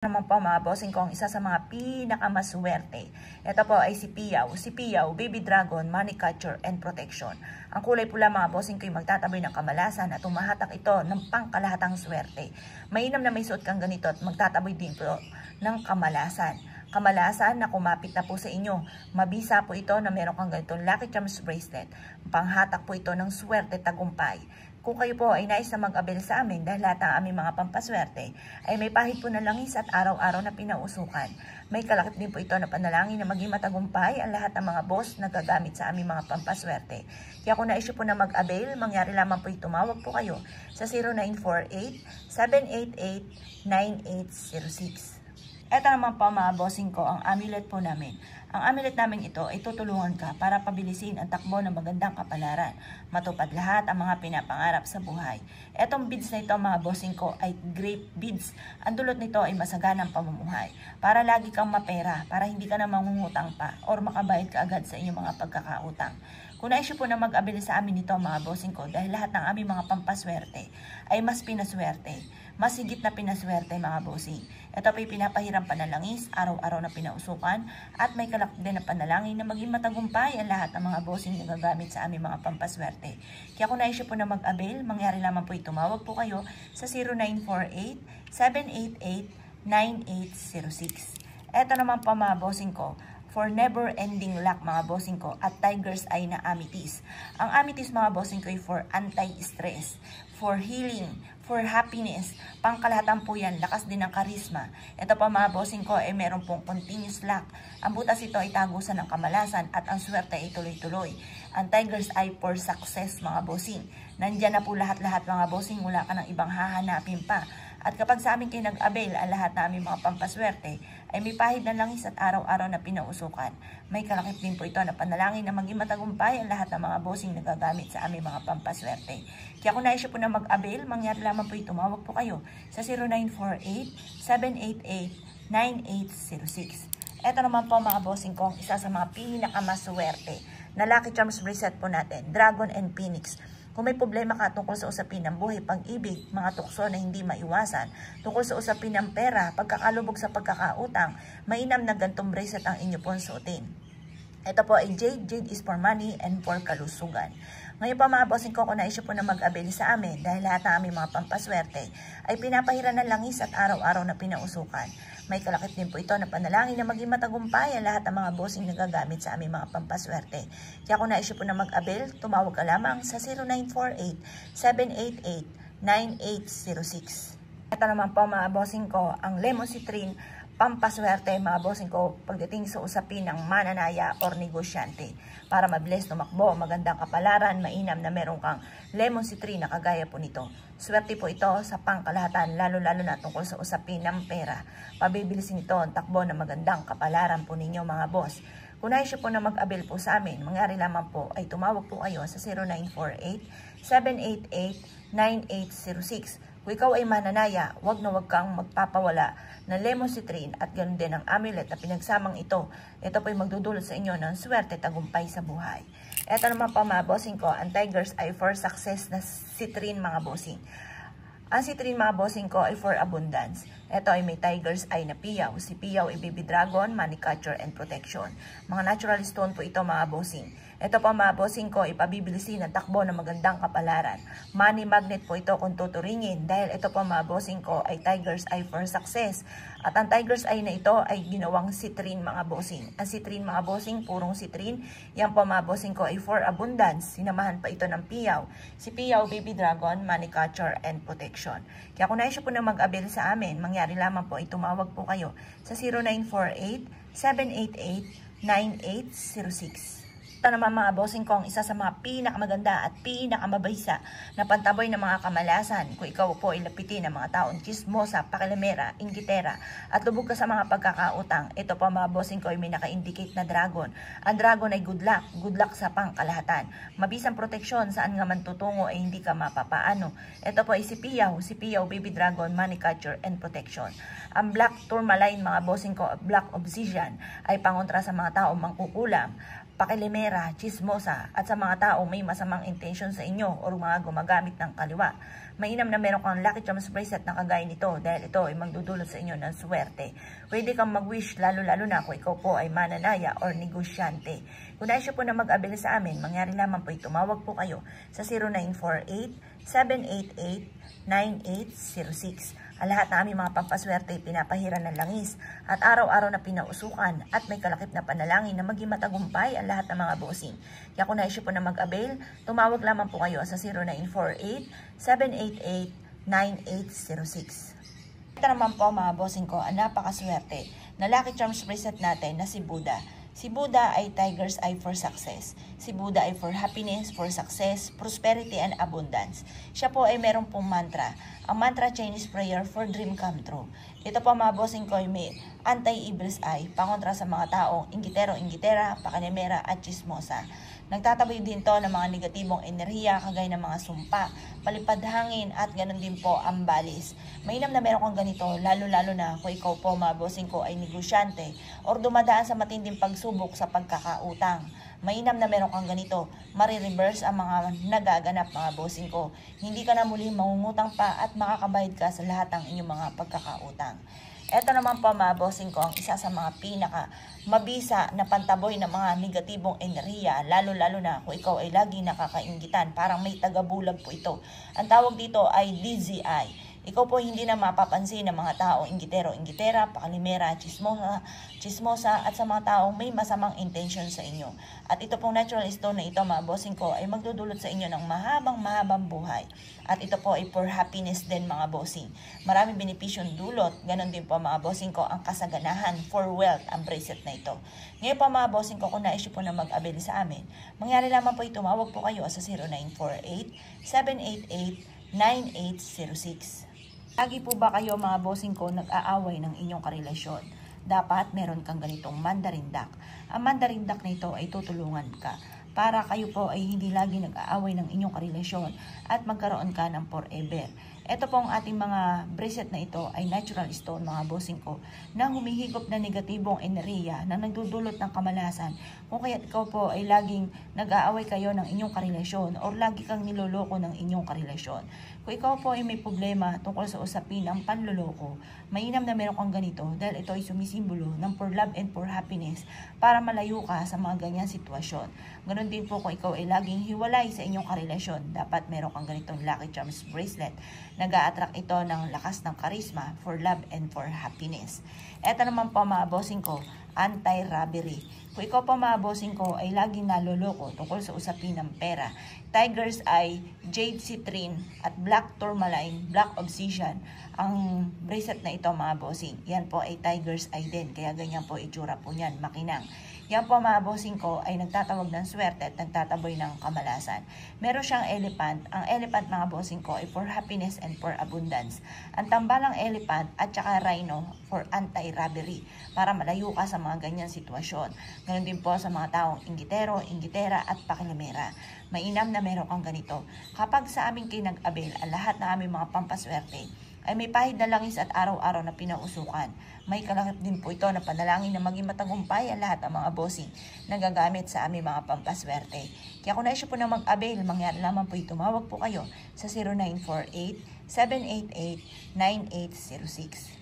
Naman po mga bossing ko ang isa sa mga pinakamaswerte. Ito po ay si Piyaw. Si Piyaw, Baby Dragon, Money Catcher and Protection. Ang kulay pula mga bossing ko ay magtataboy ng kamalasan at umahatak ito ng pangkalahatang swerte. Mainam na may suot kang ganito at magtataboy din po ng kamalasan. Kamalasan na kumapit na po sa inyo. Mabisa po ito na meron kang ganitong Lucky Charms bracelet. Panghatak po ito ng swerte tagumpay. Kung kayo po ay nais na mag-abel sa amin dahil lahat ng aming mga pampaswerte ay may pahid po na langis at araw-araw na pinausukan. May kalakip din po ito na panalangin na maging matagumpay ang lahat ng mga boss na gagamit sa aming mga pampaswerte. Kaya kung nais po na mag-abel, mangyari lamang po tumawag po kayo sa 0948-788-9806. Ito naman po mga bossing ko, ang amulet po namin. Ang amulet namin ito ay tutulungan ka para pabilisin ang takbo ng magandang kapalaran. Matupad lahat ang mga pinapangarap sa buhay. Etong beads na ito mga bossing ko ay grape beads. Ang dulot nito ay masaganang pamumuhay. Para lagi kang mapera, para hindi ka na mangungutang pa or makabayad ka agad sa inyong mga pagkakautang. Kung nais po na mag-abili sa amin ito mga bossing ko dahil lahat ng aming mga pampaswerte ay mas pinaswerte. Mas higit na pinaswerte mga bossing. Ito po'y pinapahiram panalangis, araw-araw na pinausukan at may kalakip din na panalangin na maging matagumpay ang lahat ng mga bossing na gagamit sa aming mga pampaswerte. Kaya kung nais po na mag-abel, mangyari lamang po tumawag po kayo sa 0948-788-9806. Ito naman po mga bossing ko, for never-ending luck mga bossing ko at tiger's eye na amethyst. Ang amethyst mga bossing ko ay for anti-stress, for healing, for happiness. Pangkalahatan po yan, lakas din ng karisma. Ito pa mga bossing ko ay meron pong continuous luck. Ang butas ito ay tagusan ng kamalasan at ang swerte ay tuloy-tuloy. Ang tiger's eye for success mga bossing. Nandyan na po lahat-lahat mga bossing, wala ka ng ibang hahanapin pa. At kapag sa amin kayo nag-avail ang lahat na aming mga pampaswerte, ay may pahid na langis at araw-araw na pinausukan. May kalakip din po ito na panalangin na maging matagumpay ang lahat ng mga bossing na gagamit sa aming mga pampaswerte. Kaya kung nais po na mag-avail, mangyari lamang po tumawag po kayo sa 0948-788-9806. Ito naman po mga bossing ko, isa sa mga pinakamaswerte na Lucky Charms bracelet po natin, Dragon and Phoenix. Kung may problema ka tungkol sa usapin ng buhay, pag-ibig, mga tukso na hindi maiwasan, tungkol sa usapin ng pera, pagkakalubog sa pagkakautang, mainam na gantong bracelet ang inyo pong suotin. Ito po ay Jade. Jade is for money and for kalusugan. Ngayon pa mga bossing ko, kung nais po na mag-abel sa amin dahil lahat ng aming mga pampaswerte ay pinapahiran ng langis at araw-araw na pinausukan. May kalakip din po ito na panalangin na maging matagumpay ang lahat ng mga bossing na gagamit sa aming mga pampaswerte. Kaya kung nais po na mag-abel, tumawag ka lamang sa 0948-788-9806. Ito naman po mga bossing ko, ang lemon citrine pampaswerte mga bossing ko pagdating sa usapin ng mananaya or negosyante. Para mabilis tumakbo, magandang kapalaran, mainam na meron kang lemon citrine na kagaya po nito. Swerte po ito sa pangkalahatan, lalo-lalo na tungkol sa usapin ng pera. Pabibilisin ito ang takbo ng magandang kapalaran po ninyo mga boss. Kung nais po na mag-abel po sa amin, mangyari lamang po ay tumawag po kayo sa 0948-788-9806. Kung ikaw ay mananaya, wag na wag kang magpapawala ng lemon citrine at ganoon din ang amulet na pinagsamang ito. Ito po ay magdudulot sa inyo ng swerte tagumpay sa buhay. Ito naman pa mga bossing ko, ang tiger's eye for success na citrine mga bossing. Ang citrine mga bossing ko ay for abundance. Ito ay may tiger's eye na piyaw. Si piyaw ay baby dragon, money catcher and protection. Mga natural stone po ito mga bossing. Ito pa mga bossing ko, ipabibilisin ang takbo ng magandang kapalaran. Money magnet po ito kung tuturingin dahil ito pa mga bossing ko ay tiger's eye for success. At ang tiger's eye na ito ay ginawang citrine mga bossing. Ang citrine mga bossing, purong citrine. Yan po mga bossing ko ay for abundance. Sinamahan pa ito ng piyaw. Si piyaw, baby dragon, money catcher and protection. Kaya kung nais po na mag-abel sa amin, mangyari lamang po ay tumawag po kayo sa 0948-788-9806. Ito naman mga bossing ko, ang isa sa mga pinakamaganda at pinakamabaysa na pantaboy ng mga kamalasan. Kung ikaw po ay lapitin ng mga taong chismosa, pakilamera, inggitera at lubog ka sa mga pagkakautang, ito po mga bossing ko ay may naka-indicate na dragon. Ang dragon ay good luck sa pangkalahatan. Mabisang proteksyon, saan nga man tutungo ay hindi ka mapapaano. Ito po ay si piyaw, baby dragon, money catcher and protection. Ang black tourmaline mga bossing ko, black obsidian ay pangontra sa mga taong mangkukulam. pakilimera, chismosa, at sa mga tao may masamang intention sa inyo o mga gumagamit ng kaliwa. Mainam na meron kang Lucky Charms bracelet na kagaya nito dahil ito ay magdudulot sa inyo ng swerte. Pwede kang mag-wish lalo-lalo na kung ikaw po ay mananaya or negosyante. Kung nais po na mag-abel sa amin, mangyari lamang po tumawag po kayo sa 0948-788-9806. Ang lahat na aming mga pampaswerte pinapahiran ng langis at araw-araw na pinausukan at may kalakip na panalangin na maging matagumpay ang lahat ng mga bossing. Kaya kung nais po na mag-avail, tumawag lamang po kayo sa 0948-788-9806. Ito naman po mga bossing ko, ang napakaswerte na Lucky Charms bracelet natin na si Buddha. Si Buddha ay Tiger's Eye for Success. Si Buddha ay for happiness, for success, prosperity, and abundance. Siya po ay meron pong mantra. Ang mantra Chinese prayer for dream come true. Ito po mga bossing ko ay may anti-evil's eye, pangontra sa mga taong inggitero, inggitera, pakanimera, at chismosa. Nagtataboy din to ng mga negatibong enerhiya kagaya ng mga sumpa, palipad hangin at ganun din po ang balis. Mainam na meron kang ganito lalo-lalo na kung ikaw po mga bossing ko ay negosyante or dumadaan sa matinding pagsubok sa pagkakautang. Mainam na meron kang ganito, marireverse ang mga nagaganap mga bossing ko. Hindi ka na muling mangungutang pa at makakabayad ka sa lahat ng inyong mga pagkakautang. Ito naman po mga bossing ko ang isa sa mga pinaka mabisa na pantaboy ng mga negatibong enerhiya, lalo-lalo na kung ikaw ay lagi nakakainggitan, parang may tagabulag po ito. Ang tawag dito ay DZI. Ikaw po hindi na mapapansin ng mga tao inggitero, inggitera, pakalimera, chismosa at sa mga taong may masamang intention sa inyo. At ito pong natural stone na ito mga bossing ko ay magdudulot sa inyo ng mahabang buhay. At ito po ay for happiness din mga bossing. Maraming benepisyong dulot, ganon din po mga bossing ko ang kasaganahan for wealth ang bracelet na ito. Ngayon po mga bossing ko, kung nais po na mag-avail sa amin, mangyari lamang po tumawag po kayo sa 0948-788-9806. Lagi po ba kayo mga bossing ko nag-aaway ng inyong karelasyon? Dapat meron kang ganitong Mandarin Duck. Ang Mandarin Duck na ito ay tutulungan ka para kayo po ay hindi lagi nag-aaway ng inyong karelasyon at magkaroon ka ng forever. Ito pong ating mga bracelet na ito ay natural stone mga bossing ko na humihigop na negatibong enerhiya na nagdudulot ng kamalasan. Kung kaya ikaw po ay laging nag-aaway kayo ng inyong karelasyon or lagi kang niloloko ng inyong karelasyon. Kung ikaw po ay may problema tungkol sa usapin ng panloloko, mainam na meron kang ganito dahil ito ay sumisimbolo ng for love and for happiness para malayo ka sa mga ganyan sitwasyon. Ganon din po kung ikaw ay laging hiwalay sa inyong karelasyon, dapat meron kang ganitong Lucky Charms bracelet. Nag-a-attract ito ng lakas ng charisma for love and for happiness. Ito naman po mga bossing ko, anti-robbery. Kung ikaw po mga bossing ko ay laging naloloko tungkol sa usapin ng pera, Tiger's Eye, Jade Citrine at Black Tourmaline, Black Obsidian ang bracelet na ito mga bossing. Yan po ay Tiger's Eye din, kaya ganyan po itsura po niyan, makinang. Yan po mga bossing ko ay nagtatawag ng swerte at nagtataboy ng kamalasan. Meron siyang elephant. Ang elephant mga bossing ko ay for happiness and for abundance. Ang tambalang elephant at saka rhino for anti-robbery para malayo ka sa mga ganyan sitwasyon. Ganon din po sa mga taong inggitero, inggitera at pakilimera. Mainam na meron kang ganito. Kapag sa amin kayo nag-avail, ang lahat na aming mga pampaswerte ay may pahid na langis at araw-araw na pinausukan. May kalakip din po ito na panalangin na maging matagumpay ang lahat ng mga bossing na gagamit sa aming mga pampaswerte. Kaya kung nais po na mag-avail, mangyari lamang po tumawag po kayo sa 0948-788-9806.